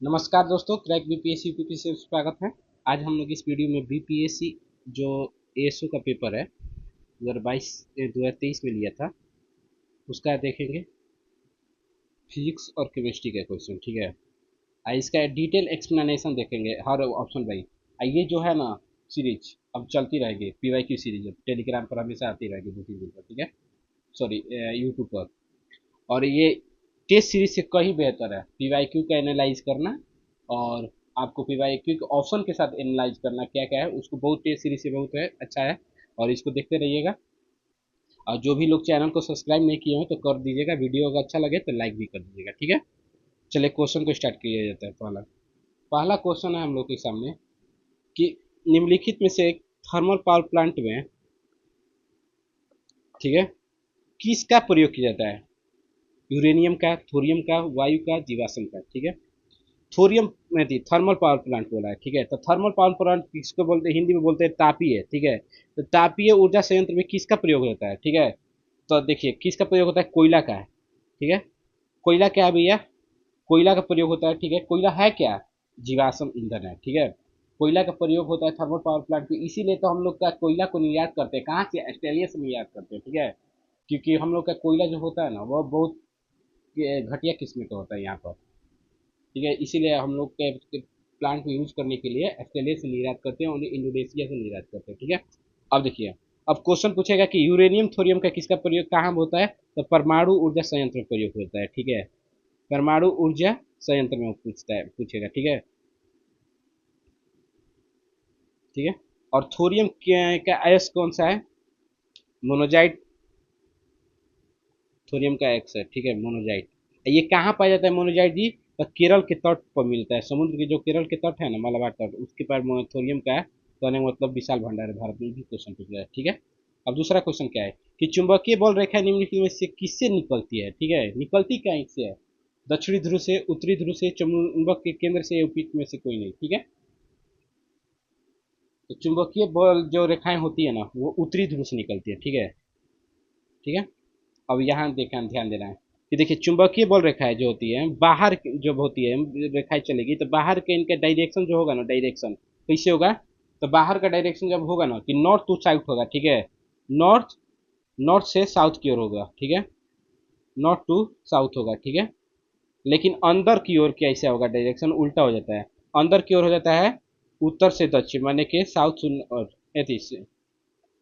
नमस्कार दोस्तों, crack BPSC UPP से स्वागत है। आज हम लोग इस वीडियो में बीपीएससी जो एएसओ का पेपर है 2023 में लिया था उसका देखेंगे। फिजिक्स और केमिस्ट्री का क्वेश्चन, ठीक है। इसका डिटेल एक्सप्लेनेशन देखेंगे हर ऑप्शन वाइज। ये जो है ना सीरीज अब चलती रहेगी, पीवाईक्यू सीरीज अब टेलीग्राम पर हमेशा आती रहेगी 2-3 दिन पर, ठीक है। सॉरी, यूट्यूब पर। और ये टेस्ट सीरीज से कहीं बेहतर है पीवाईक्यू का एनालाइज करना, और आपको पीवाईक्यू के ऑप्शन के साथ एनालाइज करना क्या क्या है उसको बहुत टेस्ट सीरीज से बहुत है अच्छा है। और इसको देखते रहिएगा। और जो भी लोग चैनल को सब्सक्राइब नहीं किए हैं तो कर दीजिएगा, वीडियो अगर अच्छा लगे तो लाइक भी कर दीजिएगा, ठीक है। चलिए क्वेश्चन को स्टार्ट किया जाता है। पहला पहला क्वेश्चन है हम लोग के सामने कि निम्नलिखित में से एक थर्मल पावर प्लांट में, ठीक है, किसका प्रयोग किया जाता है? यूरेनियम का, थोरियम का, वायु का, जीवाश्म का, ठीक है। थोरियम में थी, थर्मल पावर प्लांट बोला है, ठीक है। तो थर्मल पावर प्लांट किसको बोलते हैं? हिंदी में बोलते हैं तापीय, ठीक है। तो तापीय ऊर्जा संयंत्र में किसका प्रयोग होता है, ठीक है। तो देखिए किसका प्रयोग होता है, कोयला का है, ठीक है। कोयला क्या है भैया? कोयला का प्रयोग होता है, ठीक है। कोयला है क्या? जीवाश्म ईंधन है, ठीक है। कोयला का प्रयोग होता है थर्मल पावर प्लांट में, इसीलिए तो हम लोग का कोयला को निर्यात करते हैं। कहाँ से? ऑस्ट्रेलिया से निर्यात करते हैं, ठीक है। क्योंकि हम लोग का कोयला जो होता है ना वो बहुत घटिया किस्म का होता है यहाँ पर, ठीक है। इसीलिए हम लोग के प्लांट को यूज करने के लिए ऑस्ट्रेलिया से निर्यात करते हैं और इंडोनेशिया से निर्यात करते हैं, ठीक है। अब देखिए, अब क्वेश्चन पूछेगा कि यूरेनियम थोरियम का किसका प्रयोग कहाँ होता है? तो परमाणु ऊर्जा संयंत्र में प्रयोग होता है, ठीक है। परमाणु ऊर्जा संयंत्र में पूछेगा, ठीक है। ठीक है। और थोरियम का अयस्क कौन सा है? मोनोजाइट। थोरियम का एक्स है, ठीक है, मोनोजाइट। ये कहाँ पाया जाता है मोनोजाइट जी? तो केरल के तट पर मिलता है। समुद्र के जो केरल के तट है ना, मलाबार तट, उसके पार थोरियम का है। कहने का मतलब विशाल भंडार है। भारत में भी क्वेश्चन पूछ रहा है, ठीक है। अब दूसरा क्वेश्चन क्या है कि चुंबकीय बल रेखा निम्नलिखित में से किससे निकलती है, ठीक है। निकलती क्या से है? दक्षिणी ध्रुव से, उत्तरी ध्रुव से, चुंबक के केंद्र से, उपयुक्त में से कोई नहीं, ठीक है। तो चुंबकीय बल जो रेखाएं होती है ना वो उत्तरी ध्रुव से निकलती है, ठीक है। ठीक है। अब यहाँ देखें, ध्यान देना है कि देखिए चुंबकीय बल रेखाएं जो होती है बाहर जब होती है रेखाएं चलेगी तो बाहर के इनका डायरेक्शन जो होगा ना, डायरेक्शन कैसे होगा? तो बाहर का डायरेक्शन जब होगा ना कि नॉर्थ टू साउथ होगा, ठीक है। नॉर्थ, नॉर्थ से साउथ की ओर होगा, ठीक है। नॉर्थ टू साउथ होगा, ठीक है। लेकिन अंदर की ओर कैसे होगा? डायरेक्शन उल्टा हो जाता है। अंदर की ओर हो जाता है उत्तर से दक्षिण, माने कि साउथ और से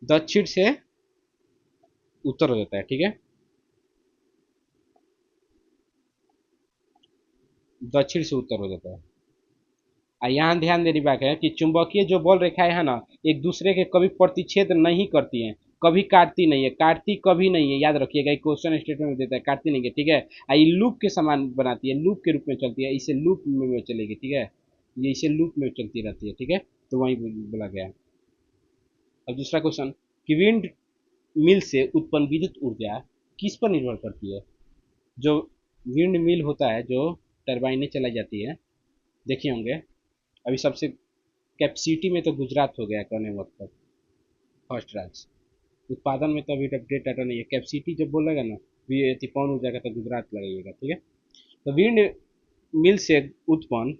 दक्षिण से उत्तर हो जाता है, ठीक है। दक्षिण से उत्तर हो जाता है। यहाँ ध्यान देने बात है कि चुंबकीय जो बल रेखाएं है ना एक दूसरे के कभी प्रतिच्छेद नहीं करती हैं, कभी काटती नहीं है। काटती कभी नहीं है, याद रखिएगा। एक क्वेश्चन स्टेटमेंट में देता है काटती नहीं है, ठीक है। ये लूप के समान बनाती है, लूप के रूप में चलती है। इसे लूप में चलेगी, ठीक है। ये इसे लूप में चलती रहती है, ठीक है। तो वही बोला गया है। अब दूसरा क्वेश्चन कि विंड मिल से उत्पन्न विद्युत ऊर्जा किस पर निर्भर करती है? जो विंड मिल होता है, जो टरबाइनें चलाई जाती है, देखे होंगे। अभी सबसे कैपेसिटी में तो गुजरात हो गया, कहने मतलब फर्स्ट राज्य। उत्पादन में तो अभी अपडेट डाटा नहीं है। कैपेसिटी जब बोलेगा ना पवन ऊर्जा का तो गुजरात लगाइएगा, ठीक है। तो विंड मिल से उत्पन्न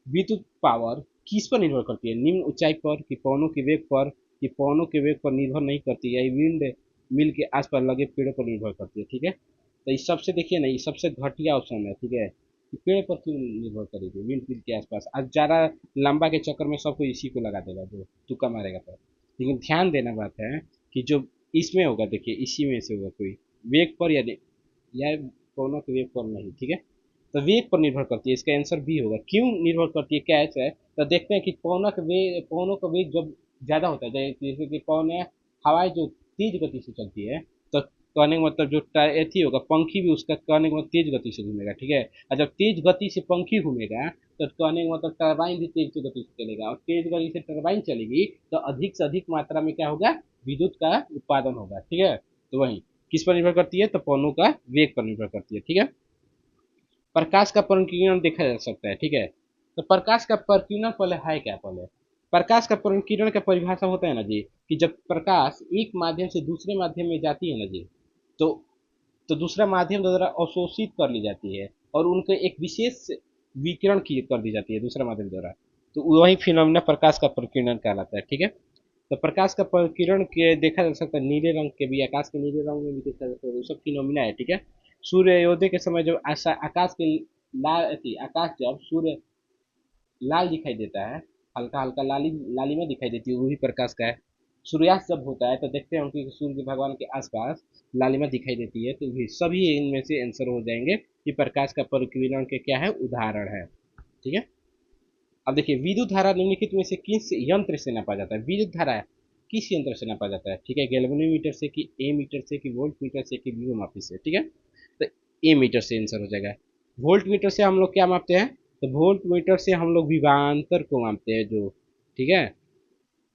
विद्युत पावर किस पर निर्भर करती है? निम्न ऊंचाई पर, कि पवनों के वेग पर, कि पवनों के वेग पर निर्भर नहीं करती है? विंड मिल के आसपास लगे पेड़ों पर निर्भर करती है, ठीक है। तो इस सबसे देखिए ना, ये सबसे घटिया ऑप्शन है, ठीक है। कि पेड़ पर क्यों निर्भर करेगी विंड मिल के आसपास? आज ज़्यादा लंबा के चक्कर में सबको इसी को लगा देगा जो तुक्का मारेगा तो। लेकिन ध्यान देना बात है कि जो इसमें होगा, देखिए इसी में से होगा कोई वेग पर या पवनों के वेग पर नहीं, ठीक है। तो वेग पर निर्भर करती है, इसका आंसर बी होगा। क्यों निर्भर करती है, क्या है? तो देखते हैं कि पवनों का वेग जब ज़्यादा होता है, जैसे कि पवन है, हवाएं जो तेज गति से चलती है, तो कहने का मतलब जो एथी होगा पंखी भी उसका कहने का मतलब तेज गति से घूमेगा, ठीक है। और जब तेज गति से पंखी घूमेगा तो कहने का मतलब टरबाइन भी तेज गति से चलेगा, और तेज गति से टरबाइन चलेगी तो अधिक से अधिक मात्रा में क्या होगा? विद्युत का उत्पादन होगा, ठीक है। तो वही किस पर निर्भर करती है? तो पवनों का वेग पर निर्भर करती है, ठीक है। प्रकाश का परिकीर्णन देखा जा सकता है, ठीक है। तो प्रकाश का परिकीर्णन पहले है क्या? पहले प्रकाश का परिकीर्णन का परिभाषा होता है ना जी कि जब प्रकाश एक माध्यम से दूसरे माध्यम में जाती है ना जी, तो दूसरा माध्यम द्वारा अवशोषित कर ली जाती है और उनको एक विशेष विकिरण की कर दी जाती है दूसरे माध्यम द्वारा, तो वही फिनोमिना प्रकाश का प्रकीर्णन कहलाता है। ठीक है, तो प्रकाश का प्रकीर्णन के देखा जा सकता है नीले रंग के भी, आकाश के नीले रंग में भी देखा जा सकता है, वो सब फिनोमिना है। ठीक है, सूर्योदय के समय जब आकाश के लाल आकाश जब सूर्य लाल दिखाई देता है, हल्का हल्का लालिमा दिखाई देती है, वो भी प्रकाश का है। सूर्यास्त जब होता है तो देखते हैं कि सूर्य भगवान के आसपास लालिमा दिखाई देती है, तो भी सभी इनमें से आंसर हो जाएंगे कि प्रकाश का प्रकीर्णन के क्या है, उदाहरण है। ठीक है, अब देखिए विद्युत धारा निम्नलिखित में से किस यंत्र से नापा जाता है, विद्युत धारा किस यंत्र से नापा जाता है। ठीक है, गैल्वेनोमीटर से कि ए मीटर से कि वोल्ट मीटर से कि विभवमापी से। ठीक है, तो ए मीटर से आंसर हो जाएगा। वोल्ट मीटर से हम लोग क्या मापते हैं, तो वोल्ट मीटर से हम लोग विभवांतर को मापते हैं जो। ठीक है,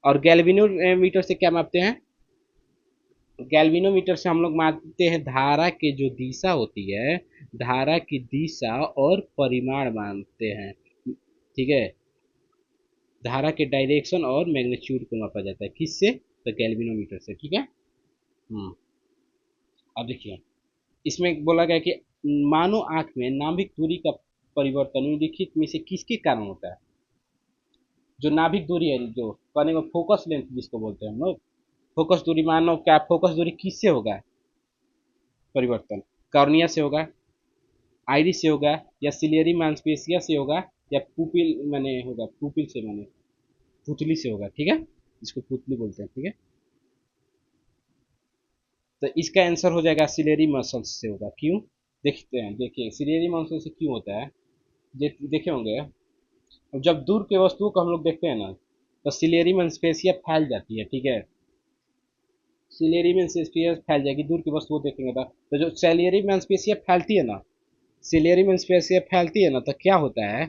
और गैल्वेनोमीटर से क्या मापते हैं, गैल्वेनोमीटर से हम लोग मापते हैं धारा की जो दिशा होती है, धारा की दिशा और परिमाण मापते हैं। ठीक है, धारा के डायरेक्शन और मैग्नीट्यूड को मापा जाता है किससे, तो गैल्वेनोमीटर से। ठीक है, अब देखिए इसमें बोला गया कि मानव आंख में नाभिक दूरी का परिवर्तन निम्नलिखित में से किसके कारण होता है। जो नाभिक दूरी है, जो कहने को फोकस लेंथ जिसको बोलते हैं हम लोग, फोकस दूरी, मानव क्या फोकस दूरी किससे होगा परिवर्तन, कॉर्निया से होगा, आइरिस से होगा, या सिलियरी मांसपेशिया से होगा, या पुपिल मैंने होगा, पुपिल से मैंने पुतली से होगा। ठीक है, इसको पुतली बोलते हैं। ठीक है, तो इसका आंसर हो जाएगा सिलेरी मसल्स से होगा। क्यों, देखते हैं, देखिए सिलेरी मसल से क्यों होता है, देखे होंगे, अब जब दूर के वस्तुओं को हम लोग देखते हैं ना, तो सिलेरी मांसपेशिया फैल जाती है। ठीक है, सिलेरी मांसपेशिया फैल जाएगी, दूर की वस्तुओं देखेंगे तो जो सिलेरी मांसपेशिया फैलती है ना, सिलेरी मांसपेशिया फैलती है ना, तो क्या होता है,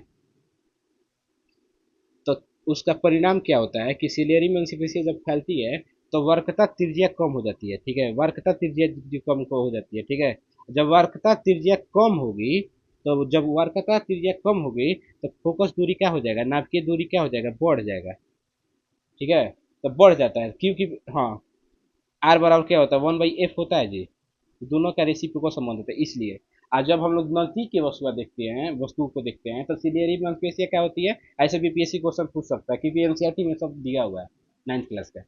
तो उसका परिणाम क्या होता है कि सिलेरी मांसपेशिया जब फैलती है तो वर्कता त्रिज्या कम हो जाती है। ठीक है, वर्कता त्रिज्या कम को हो जाती है। ठीक है, जब वर्कता त्रिज्या कम होगी, तो जब वर्कता त्रिज्या कम होगी तो फोकस दूरी क्या हो जाएगा, नाभिकीय दूरी क्या हो जाएगा, बढ़ जाएगा। ठीक है, तो बढ़ जाता है क्योंकि, हाँ, आर बराबर क्या होता है, 1/f होता है जी, दोनों का रेसिप्रोकल संबंध होता है इसलिए। आज जब हम लोग नजदीक की वस्तुओं को देखते हैं तो सिलेरी मांसपेशिया क्या होती है, ऐसे बीपीएससी क्वेश्चन पूछ सकता है क्योंकि एनसीईआरटी में सब दिया हुआ है 9th क्लास का।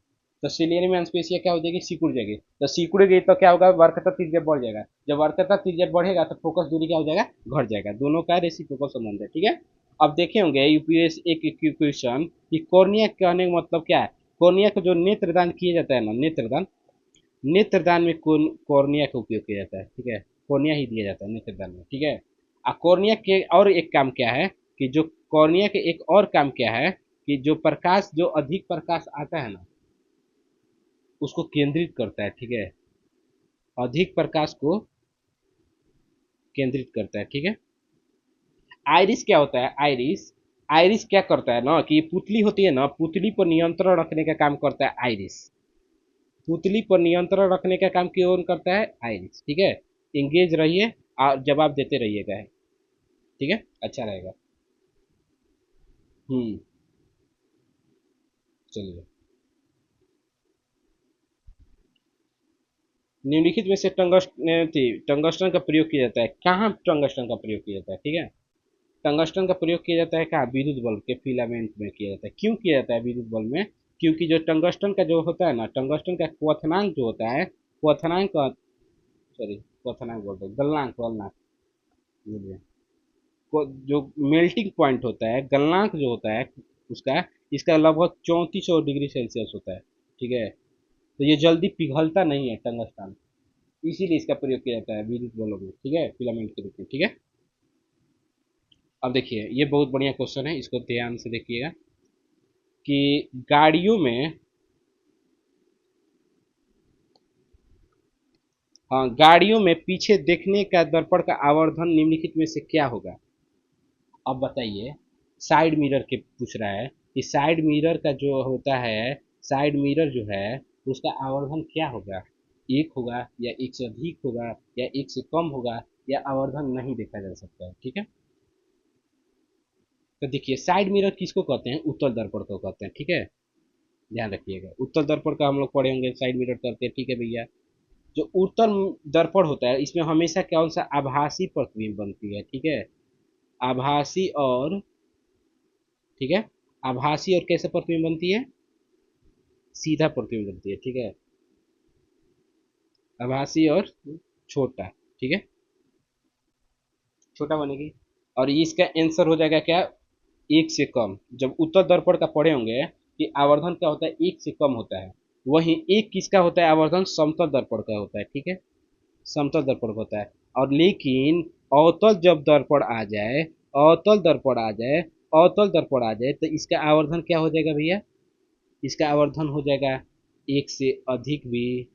तो सिलेरी मांसपेशिया क्या हो जाएगी, सिकुड़ जाएगी, तो सिकुड़ेगी तो क्या होगा, वर्कता त्रिज्या बढ़ जाएगा, जब वर्कता त्रिज्या बढ़ेगा तो फोकस दूरी क्या हो जाएगा, घट जाएगा, दोनों का रेसिप्रोकल संबंध है। ठीक है, अब देखे होंगे यूपीएस एक क्वेश्चन कि कॉर्निया कहने का मतलब क्या है, कॉर्निया को जो नेत्रदान किया जाता है ना, नेत्रदान, नेत्रदान में कॉर्निया का उपयोग किया जाता है। ठीक है, कॉर्निया ही दिया जाता है नेत्रदान में। ठीक है, कॉर्निया के और एक काम क्या है, कि जो कॉर्निया के एक और काम क्या है, कि जो प्रकाश, जो अधिक प्रकाश आता है ना, उसको केंद्रित करता है। ठीक है, अधिक प्रकाश को केंद्रित करता है। ठीक है, आइरिस क्या होता है, आइरिस, आइरिस क्या करता है ना, कि पुतली होती है ना, पुतली पर नियंत्रण रखने का काम करता है आइरिस, पुतली पर नियंत्रण रखने का काम कौन करता है, आइरिस। ठीक है, इंगेज रहिए और जवाब देते रहिएगा। ठीक है, अच्छा रहेगा। हम्म, चलिए, निम्नलिखित में से टंगस्टन का प्रयोग किया जाता है, कहाँ टंगस्टन का प्रयोग किया जाता है। ठीक है, टंगस्टन का प्रयोग किया जाता है कहाँ, विद्युत बल्ब के फिलामेंट में किया जाता है। क्यों किया जाता है विद्युत बल्ब में, क्योंकि जो टंगस्टन का जो होता है ना, टंगस्टन का क्वथनांक जो होता है, क्वथनांक, सॉरी क्वथनांक बोलते हैं, गलनांक, गलनांक, बुझलिए, जो मेल्टिंग पॉइंट होता है, गलनांक जो होता है उसका, इसका लगभग 3400 डिग्री सेल्सियस होता है। ठीक है, तो ये जल्दी पिघलता नहीं है टंगस्टन, इसीलिए इसका प्रयोग किया जाता है विद्युत बल्ब में। ठीक है, फिलामेंट के रूप में। ठीक है, अब देखिए ये बहुत बढ़िया क्वेश्चन है, इसको ध्यान से देखिएगा कि गाड़ियों में, हाँ, गाड़ियों में पीछे देखने का दर्पण का आवर्धन निम्नलिखित में से क्या होगा। अब बताइए, साइड मिरर के पूछ रहा है कि साइड मिरर का जो होता है, साइड मिरर जो है उसका आवर्धन क्या होगा, एक होगा या एक से अधिक होगा या एक से कम होगा, या आवर्धन नहीं देखा जा सकता है। ठीक है, तो देखिए साइड मिरर किसको कहते हैं, उत्तल दर्पण को कहते हैं। ठीक है, ध्यान रखिएगा, उत्तल दर्पण का हम लोग पढ़े होंगे, साइड मिरर करते हैं। ठीक है भैया, जो उत्तल दर्पण होता है इसमें हमेशा कौन सा आभासी प्रतिबिंब बनती है। ठीक है, आभासी और, ठीक है, आभासी और कैसे प्रतिबिंब बनती है, सीधा प्रतिबिंब बनती है, ठीक है, आभासी और छोटा, ठीक है, छोटा बनेगी। और इसका आंसर हो जाएगा क्या, एक से कम। जब उत्तर दर्पण का पढ़े होंगे कि आवर्धन क्या होता है, एक से कम होता है, वहीं एक किसका होता है आवर्धन, समतल दर्पण का होता है, ठीक है, समतल दर्पण का होता है। और लेकिन अवतल जब दर्पण आ जाए, अवतल दर्पण आ जाए, अवतल दर्पण आ जाए, तो इसका आवर्धन क्या हो जाएगा भैया, इसका आवर्धन हो जाएगा एक से अधिक भी,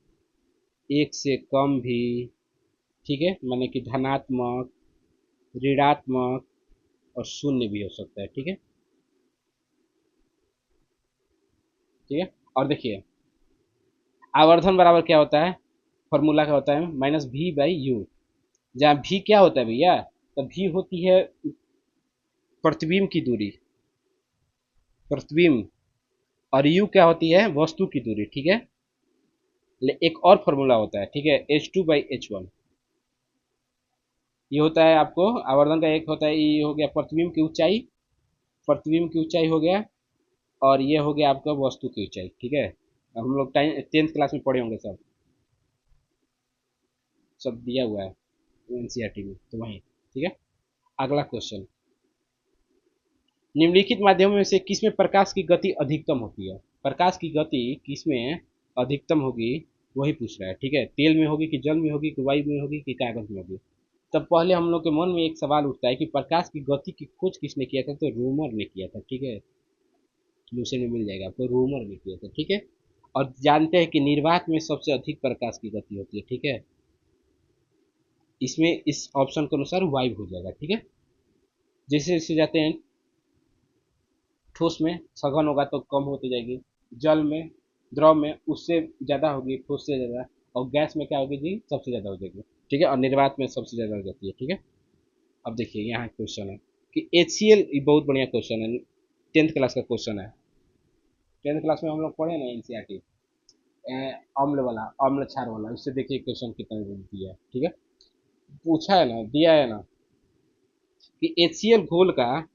एक से कम भी, ठीक है, माने कि धनात्मक, ऋणात्मक और शून्य भी हो सकता है, ठीक है, ठीक है। और देखिए आवर्धन बराबर क्या होता है, फॉर्मूला क्या होता है, माइनस भी बाई यू। जहाँ भी क्या होता है भैया, तो भी होती है प्रतिबिंब की दूरी, प्रतिबिंब, और यू क्या होती है वस्तु की दूरी, ठीक है। एक और फॉर्मूला होता है, ठीक है, H2/H1। ये होता है आपको आवर्धन का, एक होता है, ये हो गया प्रतिबिंब की ऊंचाई, प्रतिबिंब की ऊंचाई हो गया, और ये हो गया आपका वस्तु की ऊंचाई, ठीक है। हम लोग टाइम 10th क्लास में पढ़े होंगे, सब सब दिया हुआ है एनसीईआरटी में, तो वहीं, ठीक है। अगला क्वेश्चन, निम्नलिखित माध्यमों में से किसमें प्रकाश की गति अधिकतम होती है, प्रकाश की गति किसमें अधिकतम होगी, वही पूछ रहा है, ठीक है। तेल में होगी कि जल में होगी कि वायु में होगी कि कागज में होगी। तब पहले हम लोग के मन में एक सवाल उठता है कि प्रकाश की गति की खोज किसने किया था, तो रूमर ने किया था, ठीक है, सोल्यूशन में मिल जाएगा आपको, रूमर ने किया था, ठीक है। और जानते हैं कि निर्वात में सबसे अधिक प्रकाश की गति होती है, ठीक है, इसमें इस ऑप्शन के अनुसार वायु हो जाएगा, ठीक है। जैसे जैसे जाते हैं ठोस में सघन होगा तो कम होती जाएगी, जल में, द्रव में उससे ज़्यादा होगी, ठोस से ज़्यादा, और गैस में क्या होगी जी, सबसे ज़्यादा हो जाएगी, ठीक है, और निर्वात में सबसे ज़्यादा हो जाती है, ठीक है। अब देखिए यहाँ क्वेश्चन है कि HCl, ये बहुत बढ़िया क्वेश्चन है, 10th क्लास का क्वेश्चन है। 10th क्लास में हम लोग पढ़े ना एनसीईआरटी, अम्ल वाला, अम्ल क्षार वाला, उससे देखिए क्वेश्चन कितना दिया है, ठीक है, पूछा है ना, दिया है ना, कि HCl घोल का,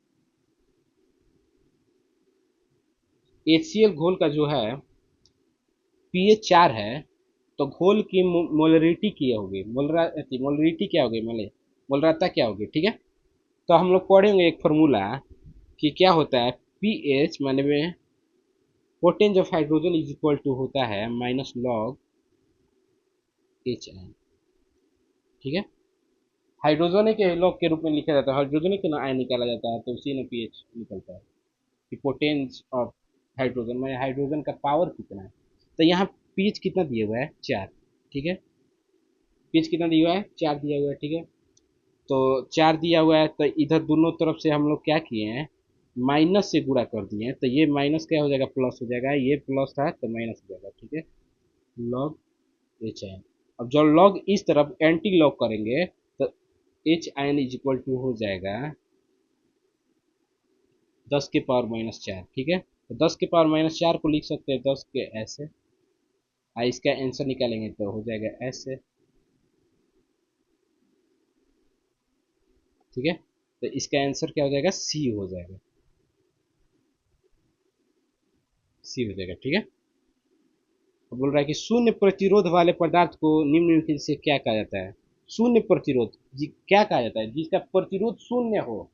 HCl घोल का जो है pH 4 है, तो घोल की मोलरिटी क्या होगी, मोलरिटी क्या होगी, मोलरता क्या होगी, ठीक है। तो हम लोग पढ़ेंगे एक फार्मूला कि क्या होता है, पीएच माने में पोटेंज of hydrogen is equal to होता है माइनस लॉग HN, ठीक है। हाइड्रोजन के लॉग के रूप में लिखा जाता है, हाइड्रोजन के ना आयन निकाला जाता है, तो उसी में पीएच निकलता है कि पोटेंज ऑफ हाइड्रोजन में हाइड्रोजन का पावर कितना है। तो यहाँ पीएच कितना दिया हुआ है, 4, ठीक है, पीएच कितना दिया हुआ है, 4 दिया हुआ है, ठीक है। तो 4 दिया हुआ है, तो इधर दोनों तरफ से हम लोग क्या किए हैं, माइनस से गुणा कर दिए हैं, तो ये माइनस क्या हो जाएगा, प्लस हो जाएगा, ये प्लस था तो माइनस हो जाएगा, ठीक है, लॉग HN। अब जब लॉग इस तरफ एंटी लॉग करेंगे तो HN इज इक्वल टू हो जाएगा 10⁻⁻4, ठीक है। तो 10⁻⁻4 को लिख सकते हैं 10 के ऐसे, इसका आंसर निकालेंगे तो हो जाएगा ऐसे, ठीक है। तो इसका आंसर क्या हो जाएगा, सी हो जाएगा, सी हो जाएगा, ठीक है। बोल रहा है कि शून्य प्रतिरोध वाले पदार्थ को निम्नलिखित से क्या कहा जाता है, शून्य प्रतिरोध जी क्या कहा जाता है, जिसका प्रतिरोध शून्य हो।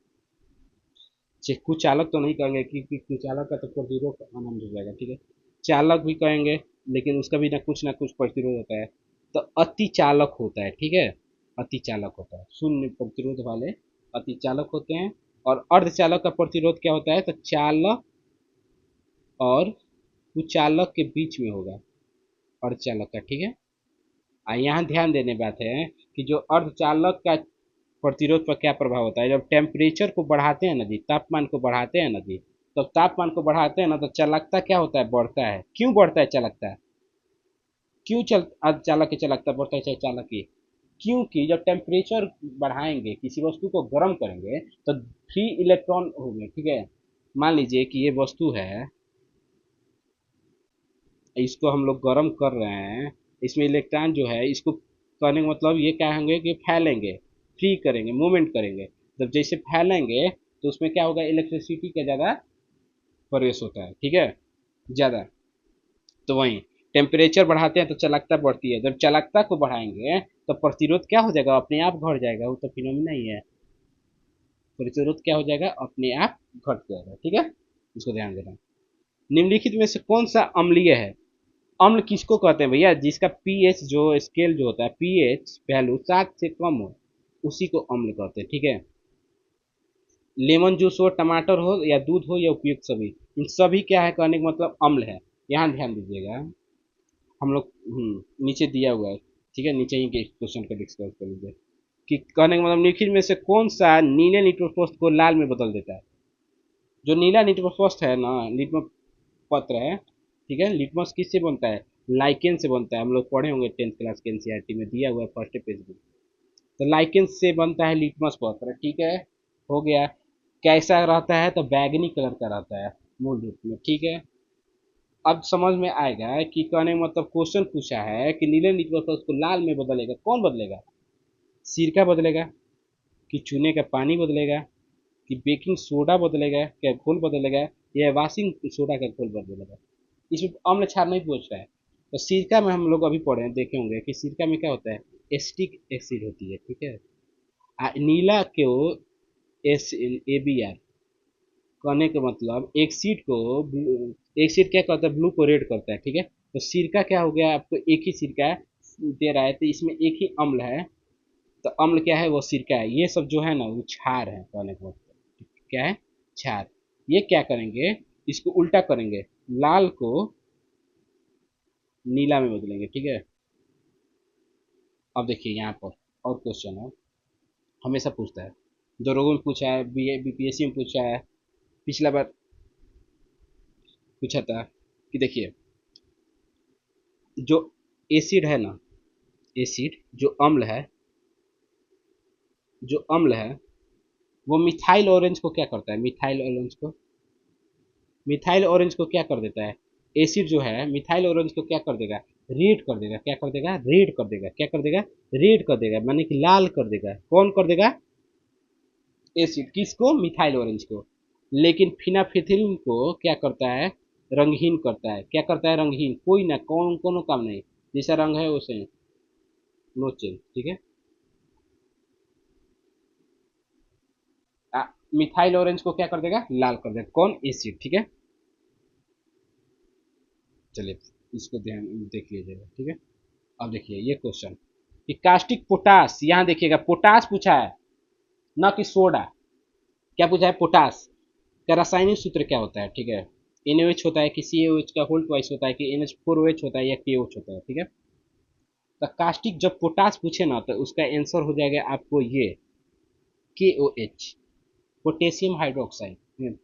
कुचालक तो नहीं कहेंगे क्योंकि कुचालक का तो प्रतिरोध आनंद हो जाएगा, ठीक है, चालक भी कहेंगे, लेकिन उसका भी ना कुछ प्रतिरोध होता है, तो अति चालक होता है, ठीक है, अति चालक होता है, शून्य प्रतिरोध वाले अति चालक होते हैं। और अर्धचालक का प्रतिरोध क्या होता है, तो चालक और कुचालक के बीच में होगा, अर्धचालक का, ठीक है। यहाँ ध्यान देने बात है कि जो अर्धचालक का प्रतिरोध पर क्या प्रभाव होता है, जब टेम्परेचर को बढ़ाते हैं ना जी, तापमान को बढ़ाते हैं ना जी, तो तापमान को बढ़ाते हैं ना तो चालकता क्या होता है, बढ़ता है। क्यों बढ़ता है चालकता, क्यों अर्धचालक की चालकता बढ़ता है, चाहे चालक की, क्योंकि जब टेम्परेचर बढ़ाएंगे, किसी वस्तु को गर्म करेंगे, तो फ्री इलेक्ट्रॉन होंगे, ठीक है। मान लीजिए कि ये वस्तु है, इसको हम लोग गर्म कर रहे हैं, इसमें इलेक्ट्रॉन जो है, इसको करने का मतलब ये क्या होंगे कि फैलेंगे, फ्री करेंगे, मूवमेंट करेंगे। जब जैसे फैलेंगे तो उसमें क्या होगा, इलेक्ट्रिसिटी का ज़्यादा प्रवेश होता है, ठीक है, ज़्यादा। तो वहीं टेम्परेचर बढ़ाते हैं तो चालकता बढ़ती है, जब चालकता को बढ़ाएंगे तो प्रतिरोध क्या हो जाएगा, अपने आप घट जाएगा, वो तो फिनोमिना ही है। प्रतिरोध क्या हो जाएगा, अपने आप घट जाएगा, ठीक है, इसको ध्यान देना। निम्नलिखित में से कौन सा अम्लीय है। अम्ल किसको कहते हैं भैया, जिसका पीएच जो स्केल जो होता है, पीएच वैल्यू 7 से कम हो, उसी को अम्ल कहते हैं, ठीक है। लेमन जूस हो, टमाटर हो या दूध हो या उपयुक्त सभी, इन सभी क्या है कहने का मतलब अम्ल है। यहाँ ध्यान दीजिएगा, हम लोग नीचे दिया हुआ है, ठीक है, नीचे ही के क्वेश्चन को डिस्कस कर लीजिए कि कहने का मतलब निम्नलिखित में से कौन सा नीले निट्रोफोस्ट को लाल में बदल देता है। जो नीला निट्रोफोस्ट है ना, लिटमस पत्र है, ठीक है, लिटमस किससे बनता है, लाइकेन से बनता है। हम लोग पढ़े होंगे 10th क्लास के एनसीईआरटी में दिया हुआ है फर्स्ट पेज में। तो लाइकेन से बनता है लिटमस पत्र, ठीक है, हो गया। कैसा रहता है, तो बैगनी कलर का रहता है मूल रूप में, ठीक है। अब समझ में आएगा कि कहने का मतलब क्वेश्चन पूछा है कि नीले लिटमस को लाल में बदलेगा, कौन बदलेगा, सिरका बदलेगा, कि चूने का पानी बदलेगा, कि बेकिंग सोडा बदलेगा, क्या घोल बदलेगा, या वॉशिंग सोडा का घोल बदलेगा। इसमें अम्ल क्षार नहीं पूछ रहा है। तो सिरका में हम लोग अभी पढ़े हैं, देखे होंगे कि सिरका में क्या होता है, एसिटिक एसिड होती है, ठीक है। नीला को एस ए बी आर कहने का मतलब एक सीट को एक सीट क्या करता है, ब्लू को रेड करता है, ठीक है। तो सिरका क्या हो गया, आपको एक ही सिरका दे रहा है, तो इसमें एक ही अम्ल है, तो अम्ल क्या है, वो सिरका है। ये सब जो है ना वो क्षार है कहने का मतलब, क्या है, क्षार। ये क्या करेंगे, इसको उल्टा करेंगे, लाल को नीला में बदलेंगे, ठीक है। अब देखिए यहाँ पर और क्वेश्चन है, हमेशा पूछता है, जो रोगों में पूछा है, बीपीएससी में पूछा है, पिछला बार पूछा था कि देखिए जो एसिड है ना, एसिड जो अम्ल है, जो अम्ल है वो मिथाइल ऑरेंज को क्या करता है, मिथाइल ऑरेंज को क्या कर देता है, एसिड जो है मिथाइल ऑरेंज को क्या कर देगा, रेड कर देगा, क्या कर देगा, रेड कर देगा, क्या कर देगा, रेड कर देगा, माने कि लाल कर देगा। कौन कर देगा, एसिड, किसको, मिथाइल ऑरेंज को। लेकिन फिनाफिथिलिन को क्या करता है, रंगहीन करता है, क्या करता है, रंगहीन, कोई ना कौन कोनो काम नहीं, जैसा रंग है वैसे नो चेंज, ठीक है। मिथाइल ऑरेंज को क्या कर देगा, लाल कर देगा, कौन, एसिड, ठीक है। चलिए इसको ध्यान देख लीजिएगा, ठीक है। अब देखिए ये क्वेश्चन कि कास्टिक पोटास, यहाँ देखिएगा पोटास पूछा है ना कि सोडा, क्या पूछा है, पोटास का रासायनिक सूत्र क्या होता है, ठीक है। NaOH होता है कि CaOH का होल ट्वाइस होता है कि NH4OH होता है या KOH होता है, ठीक है। तो कास्टिक जब पोटास पूछे ना तो उसका आंसर हो जाएगा आपको ये KOH, पोटेशियम हाइड्रोक्साइड।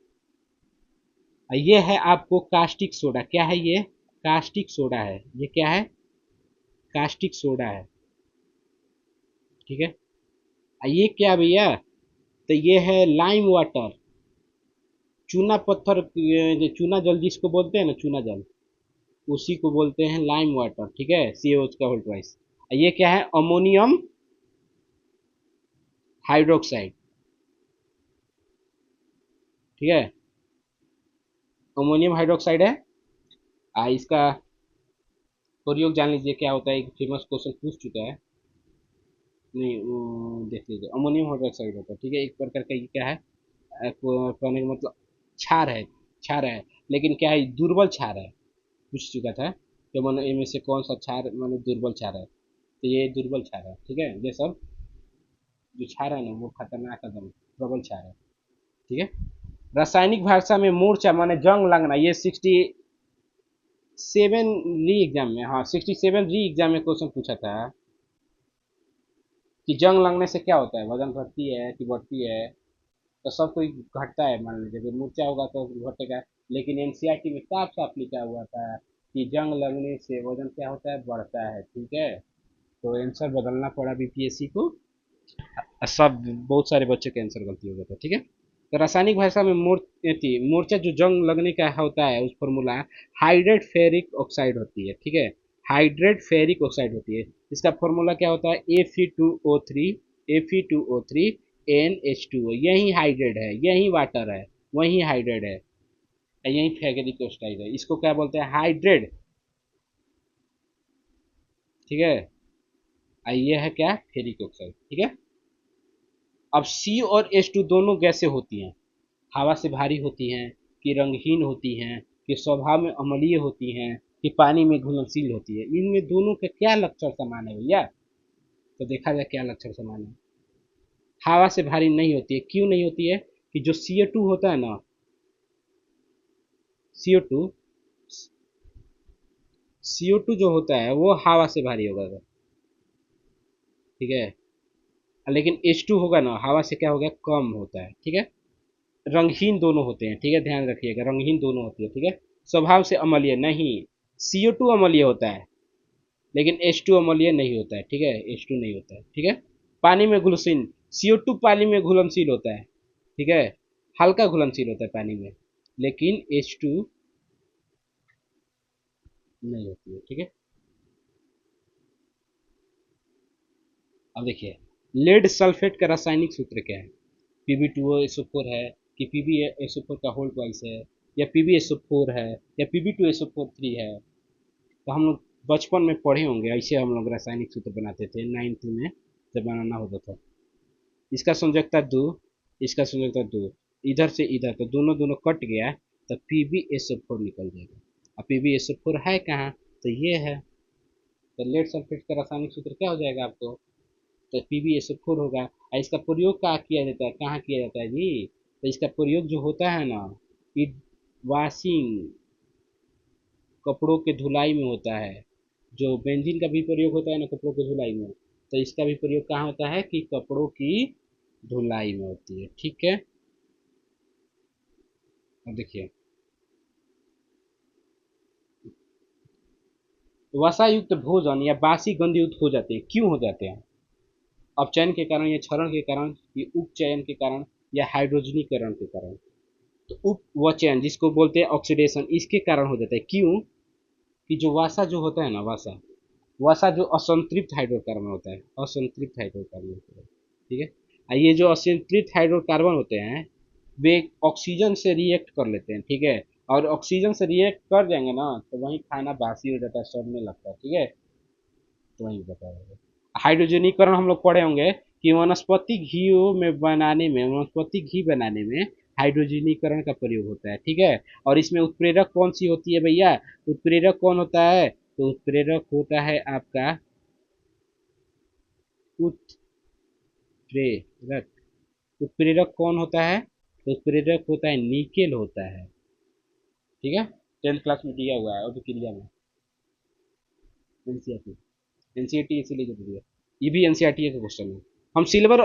ये है आपको कास्टिक सोडा, क्या है ये, कास्टिक सोडा है, ये क्या है, कास्टिक सोडा है, ठीक है। ये क्या भैया, तो ये है लाइम वाटर, चूना पत्थर, जो चूना जल जिसको बोलते हैं ना, चूना जल, उसी को बोलते हैं लाइम वाटर, ठीक है, CaOH का होल ट्वाइस। ये क्या है, अमोनियम हाइड्रोक्साइड, ठीक है, अमोनियम हाइड्रोक्साइड है। इसका प्रयोग जान लीजिए क्या होता है, एक फेमस क्वेश्चन पूछ चुका है, नहीं देख लीजिए, अमोनियम हाइड्रोक्साइड होता है, ठीक है। एक प्रकार का ये क्या है, कहने का मतलब क्षार है, क्षार है, लेकिन क्या है, दुर्बल क्षार है, पूछ चुका था कि मैंने इनमें से कौन सा क्षार मैंने दुर्बल क्षार है, तो ये दुर्बल क्षार है, ठीक है। ये सब जो क्षार है ना वो खतरनाक एकदम प्रबल क्षार है, ठीक है। रासायनिक भाषा में मूर्छा माने जंग लगना, ये 67 री एग्जाम में, हाँ 67 री एग्जाम में क्वेश्चन पूछा था कि जंग लगने से क्या होता है, वजन घटती है कि बढ़ती है। तो सब कोई घटता है, मान लीजिए जब मूर्छा होगा तो घटेगा, लेकिन एनसीईआरटी में साफ साफ लिखा हुआ था कि जंग लगने से वजन क्या होता है, बढ़ता है, ठीक है। तो आंसर बदलना पड़ा बीपीएससी को, सब बहुत सारे बच्चे का आंसर गलती हो गया था, ठीक है। तो रासायनिक भाषा में मूर्छा जो जंग लगने का होता है उस फॉर्मूला हाइड्रेट फेरिक ऑक्साइड होती है, ठीक है, हाइड्रेट फेरिक ऑक्साइड होती है। इसका फॉर्मूला क्या होता है, Fe2O3, Fe2O3 NH2O, यही हाइड्रेट है, यही वाटर है, वही हाइड्रेट है, यही फेरिक ऑक्साइड है, इसको क्या बोलते हैं, हाइड्रेट। ठीक है, ये है क्या, फेरिक ऑक्साइड। ठीक है, अब सी और H2 दोनों गैसें होती हैं, हवा से भारी होती हैं, कि रंगहीन होती हैं, कि स्वभाव में अम्लीय होती हैं, कि पानी में घुलनशील होती है, इनमें दोनों के क्या लक्षण समान है भैया, तो देखा जाए क्या लक्षण समान है। हवा से भारी नहीं होती है, क्यों नहीं होती है, कि जो CO2 होता है ना, CO2 CO2 जो होता है वो हवा से भारी होगा, ठीक है, लेकिन H2 होगा ना, हवा से क्या हो गया, कम होता है। ठीक है, रंगहीन दोनों होते हैं, ठीक है, ध्यान रखिएगा, रंगहीन दोनों होती है। ठीक है, स्वभाव से अम्लीय नहीं, CO2 अम्लीय होता है, लेकिन H2 अम्लीय नहीं होता है। ठीक है, H2 नहीं होता है। ठीक है, पानी में घुलनशील, CO2 पानी में घुलनशील होता है, ठीक है, हल्का घुलनशील होता है पानी में, लेकिन H2 नहीं होती है। ठीक है, अब देखिए, लेड सल्फेट का रासायनिक सूत्र क्या है, Pb2SO4 है, कि PbSO4 का होल ट्वाइस है, या PbSO4 है, या Pb2SO4 है। तो हम लोग बचपन में पढ़े होंगे, ऐसे हम लोग रासायनिक सूत्र बनाते थे 9th में, जब बनाना होता था। इसका संयोजकता 2, इसका संयोजकता 2, इधर से इधर तो दोनों दोनों कट गया, तो PbSO4 निकल जाएगा। अब PbSO4 है कहाँ, तो ये है, तो लेड सल्फेट का रासायनिक सूत्र क्या हो जाएगा आपको, तो PbSO4 होगा। और इसका प्रयोग कहाँ किया जाता है, कहाँ किया जाता है जी, तो इसका प्रयोग जो होता है ना, ये वॉशिंग, कपड़ों के धुलाई में होता है। जो बेंजीन का भी प्रयोग होता है ना कपड़ों की धुलाई में, तो इसका भी प्रयोग कहाँ होता है, कि कपड़ों की धुलाई में होती है। ठीक है, अब देखिए, वसा युक्त भोजन या बासी गंध युक्त हो जाते हैं, क्यों हो जाते हैं, अपचयन के कारण, या क्षरण के कारण, या उपचयन के कारण, या हाइड्रोजनीकरण के कारण। तो उपवचयन जिसको बोलते हैं ऑक्सीडेशन, इसके कारण हो जाता है। क्यों, कि जो वसा जो होता है ना, वसा वसा जो असंतृप्त हाइड्रोकार्बन होता है, असंतृप्त हाइड्रोकार्बन होता है। ठीक है, ये जो असंतृप्त हाइड्रोकार्बन होते हैं, वे ऑक्सीजन से रिएक्ट कर लेते हैं। ठीक है, और ऑक्सीजन से रिएक्ट कर जाएंगे ना, तो वही खाना बासी हो जाता है, सड़ने लगता है। ठीक है, तो वही बताया, हाइड्रोजनीकरण हम लोग पढ़े होंगे, कि वनस्पति घी में बनाने में, वनस्पति घी बनाने में हाइड्रोजनीकरण का प्रयोग होता है। ठीक है, और इसमें उत्प्रेरक कौन सी होती है भैया, उत्प्रेरक कौन होता है, तो उत्प्रेरक होता है आपका उत्प्रेरक, उत्प्रेरक कौन होता है, तो उत्प्रेरक होता है निकेल होता है। ठीक है, 10th क्लास में दिया हुआ है अभिक्रिया में, एनसीईआरटी, एनसीईआरटी इसीलिए जरूरी है, ये भी एनसीईआरटी का क्वेश्चन है। हम सिल्वर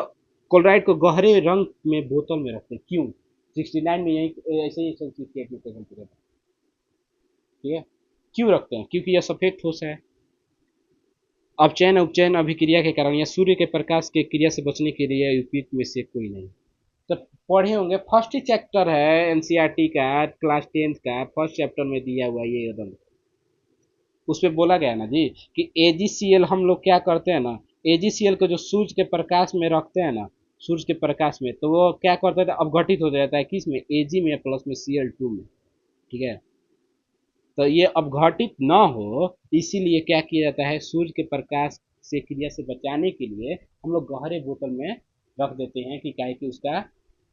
क्लोराइड को गहरे रंग में बोतल में रखते हैं, क्यों, 69 में यही ऐसे ही सब चीज की एप्लीकेशन पूरा था। ठीक है, क्यों रखते हैं, क्योंकि यह सफेद ठोस है, अपचयन उपचयन अभिक्रिया के कारण, या सूर्य के प्रकाश के क्रिया से बचने के लिए उपयुक्त में से कोई नहीं। तो पढ़े होंगे, फर्स्ट ही चैप्टर है एनसीईआरटी का, क्लास 10th का फर्स्ट चैप्टर में दिया हुआ ये एकदम, उसमें बोला गया ना जी, कि AgCl हम लोग क्या करते हैं ना, AgCl को जो सूर्य के प्रकाश में रखते हैं ना, सूर्य के प्रकाश में, तो वो क्या करता है, अपघटित हो जाता है, किस में, Ag में प्लस में Cl2 में। ठीक है, तो ये अपघटित ना हो, इसीलिए क्या किया जाता है, सूर्य के प्रकाश से क्रिया से बचाने के लिए हम लोग गहरे बोतल में रख देते हैं, कि क्या है, कि उसका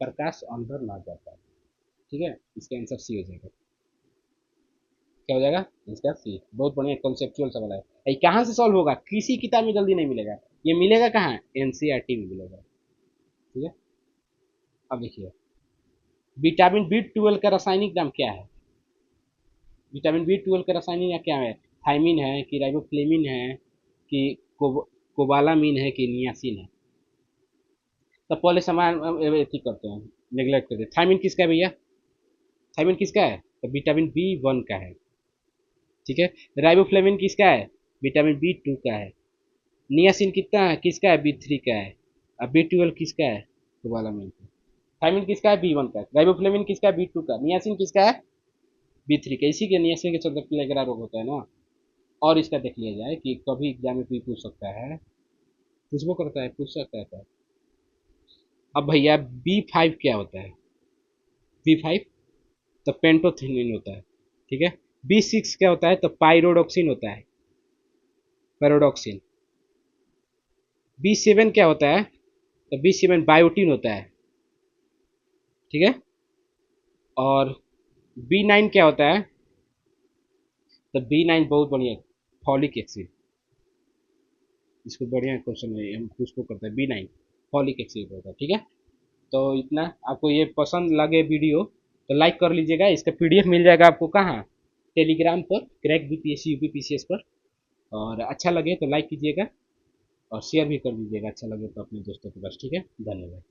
प्रकाश अंदर ना जाता है। ठीक है, इसका आंसर सी हो जाएगा। क्या हो जाएगा, इसका सी, बहुत बढ़िया कॉन्सेप्चुअल सवाल है। ये कहाँ से सॉल्व होगा, किसी किताब में जल्दी नहीं मिलेगा, ये मिलेगा कहाँ, एनसीईआरटी में मिलेगा। ठीक है, अब देखिए, विटामिन B12 का रासायनिक नाम क्या है, विटामिन B12 का रासायनिक नाम क्या है, थायमिन है, कि राइबोफ्लेविन है, कि कोबालामिन है, कि नियासिन है। तो पहले समान एथी करते हैं, नेग्लेक्ट करते हैं, थायमिन किसका है भैया, थायमिन किसका है, तो विटामिन B1 का है। ठीक है, राइबोफ्लेविन किसका है, विटामिन B2 का है। नियासिन कितना है, किसका है, B3 का है। अब B12 किसका है, कोबालामिन का। थायमिन किसका है, B1 का। राइबोफ्लेविन किसका है, B2 का। नियासिन किसका है, B3 का। इसी के नियासिन के चलते प्लेगरा रोग होता है ना। और इसका देख लिया जाए, कि कभी एग्जाम में भी पूछ सकता है, पूछबो करता है, पूछ सकता है। अब भैया B5 क्या होता है? B5 तो पेंटोथेनिन होता है, ठीक है। B6 क्या होता है? तो पाइरोडॉक्सिन होता है, पैरोडॉक्सिन। B7 क्या होता है? तो B7 बायोटीन होता है, ठीक है। और B9 क्या होता है? तो B9 बहुत बढ़िया, फॉलिक एसिड। इसको बढ़िया क्वेश्चन है, हम उसको करते हैं B9, फॉलिक एसिड होता है, ठीक है। तो इतना, आपको ये पसंद लगे वीडियो तो लाइक कर लीजिएगा। इसका PDF मिल जाएगा आपको कहाँ? टेलीग्राम पर, क्रैक BPSC UPPCS पर। और अच्छा लगे तो लाइक कीजिएगा और शेयर भी कर दीजिएगा, अच्छा लगे तो अपने दोस्तों के पास, ठीक है। धन्यवाद।